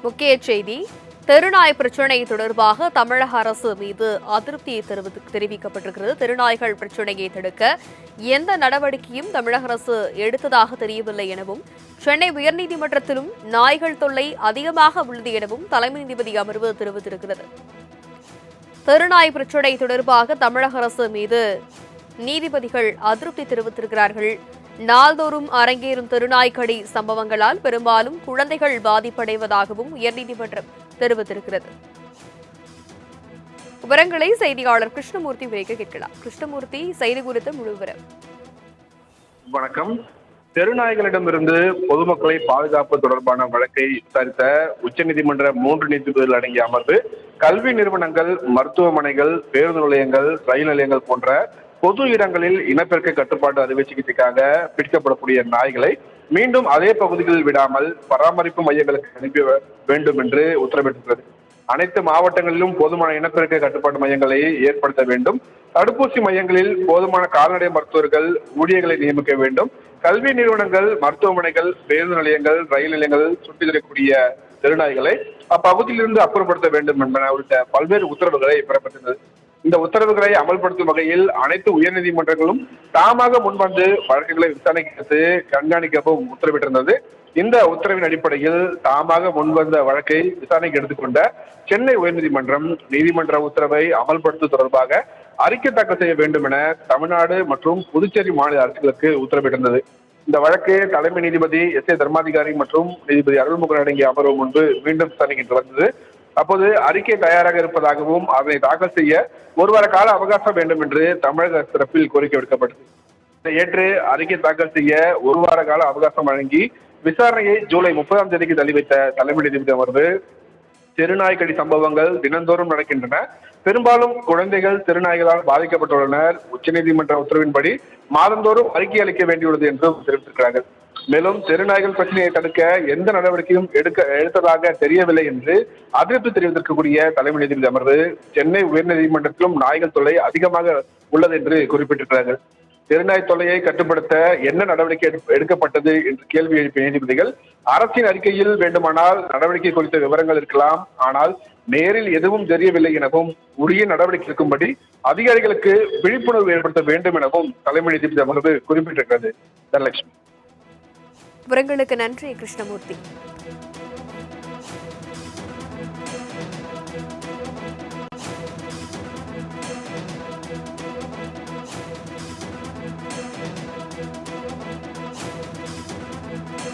முக்கிய செய்தி. தெருநாய் பிரச்சினை தொடர்பாக தமிழக அரசு மீது அதிருப்தி தெரிவிக்கப்பட்டிருக்கிறது. தெருநாய்கள் பிரச்சினையை தடுக்க எந்த நடவடிக்கையும் தமிழக அரசு எடுத்ததாக தெரியவில்லை எனவும், சென்னை உயர்நீதிமன்றத்திலும் நாய்கள் தொல்லை அதிகமாக உள்ளது எனவும் தலைமை நீதிபதி அமர்வு தெரிவித்திருக்கிறது. தெருநாய் பிரச்சினை தொடர்பாக தமிழக அரசு மீது நீதிபதிகள் அதிருப்தி தெரிவித்திருக்கிறார்கள். நாள்தோறும் அரங்கேறும் தெருநாய்க்கடி சம்பவங்களால் பெரும்பாலும் குழந்தைகள் பாதிப்படைவதாகவும் உயர்நீதிமன்றம் தெரிவித்திருக்கிறது. விவரங்களை செய்தியாளர் கிருஷ்ணமூர்த்தி விரைக்க கேட்கலாம். கிருஷ்ணமூர்த்தி, செய்தி குறித்த முழு விவரம். வணக்கம். தெருநாய்களிடமிருந்து பொதுமக்களை பாதுகாப்பு தொடர்பான வழக்கை விசாரித்த உச்சநீதிமன்ற 3 நீதிபதிகள் அடங்கிய அமர்வு கல்வி நிறுவனங்கள், மருத்துவமனைகள், பேருந்து நிலையங்கள், ரயில் நிலையங்கள் போன்ற பொது இடங்களில் இனப்பெருக்க கட்டுப்பாட்டு அறுவை சிகிச்சைக்காக பிடிக்கப்படக்கூடிய நாய்களை மீண்டும் அதே பகுதிகளில் விடாமல் பராமரிப்பு மையங்களுக்கு அனுப்பி வேண்டும் என்று உத்தரவிட்டுள்ளது. அனைத்து மாவட்டங்களிலும் போதுமான இனப்பெருக்க கட்டுப்பாட்டு மையங்களை ஏற்படுத்த வேண்டும். தடுப்பூசி மையங்களில் போதுமான கால்நடை மருத்துவர்கள், ஊழியர்களை நியமிக்க வேண்டும். கல்வி நிறுவனங்கள், மருத்துவமனைகள், பேருந்து நிலையங்கள், ரயில் நிலையங்கள் சுற்றித்திரக்கூடிய தெருநாய்களை அப்பகுதியிலிருந்து அப்புறப்படுத்த வேண்டும் என்பன உள்ளிட்ட பல்வேறு உத்தரவுகளை பிறப்பித்தது. இந்த உத்தரவுகளை அமல்படுத்தும் வகையில் அனைத்து உயர்நீதிமன்றங்களும் தாமாக முன்வந்து வழக்குகளை விசாரணைக்கு கண்காணிக்கவும் உத்தரவிட்டிருந்தது. இந்த உத்தரவின் அடிப்படையில் தாமாக முன்வந்த வழக்கை விசாரணைக்கு எடுத்துக்கொண்ட சென்னை உயர்நீதிமன்றம் நீதிமன்ற உத்தரவை அமல்படுத்துவது தொடர்பாக அறிக்கை தாக்கல் செய்ய வேண்டும் என தமிழ்நாடு மற்றும் புதுச்சேரி மாநில அரசுகளுக்கு உத்தரவிட்டிருந்தது. இந்த வழக்கு தலைமை நீதிபதி எஸ் ஏ தர்மாதிகாரி மற்றும் நீதிபதி அருள்முருகன் அடங்கிய அமர்வு முன்பு மீண்டும் விசாரணைக்கு வந்தது. அப்போது அறிக்கை தயாராக இருப்பதாகவும் அதனை தாக்கல் செய்ய ஒரு வார கால அவகாசம் வேண்டும் என்று தமிழக தரப்பில் கோரிக்கை விடுக்கப்பட்டது. இதை ஏற்று அறிக்கை தாக்கல் செய்ய ஒரு வார கால அவகாசம் வழங்கி விசாரணையை ஜூலை 30ஆம் தேதிக்கு தள்ளி வைத்த தலைமை நீதிபதி அமர்வு, தெருநாய்க்கடி சம்பவங்கள் தினந்தோறும் நடக்கின்றன, பெரும்பாலும் குழந்தைகள் தெருநாய்களால் பாதிக்கப்பட்டுள்ளனர், உச்சநீதிமன்ற உத்தரவின்படி மாதந்தோறும் அறிக்கை அளிக்க வேண்டியுள்ளது என்றும் தெரிவித்திருக்கிறார்கள். மேலும் தெருநாய்கள் பிரச்சனையை தடுக்க எந்த நடவடிக்கையும் எடுத்ததாக தெரியவில்லை என்று அதிருப்தி தெரிவித்திருக்கக்கூடிய தலைமை நீதிபதி அமர்வு, சென்னை உயர்நீதிமன்றத்திலும் நாய்கள் தொல்லை அதிகமாக உள்ளது என்று குறிப்பிட்டிருக்கிறார்கள். தெருநாய் தொல்லையை கட்டுப்படுத்த என்ன நடவடிக்கை எடுக்கப்பட்டது என்று கேள்வி எழுப்பிய நீதிபதிகள், அரசின் அறிக்கையில் வேண்டுமானால் நடவடிக்கை குறித்த விவரங்கள் இருக்கலாம், ஆனால் நேரில் எதுவும் தெரியவில்லை எனவும் உரிய நடவடிக்கை எடுக்கும்படி அதிகாரிகளுக்கு விழிப்புணர்வு ஏற்படுத்த வேண்டும் எனவும் தலைமை நீதிபதி அமர்வு குறிப்பிட்டிருக்கிறது. தனலட்சுமி. விவரங்களுக்கு நன்றி கிருஷ்ணமூர்த்தி.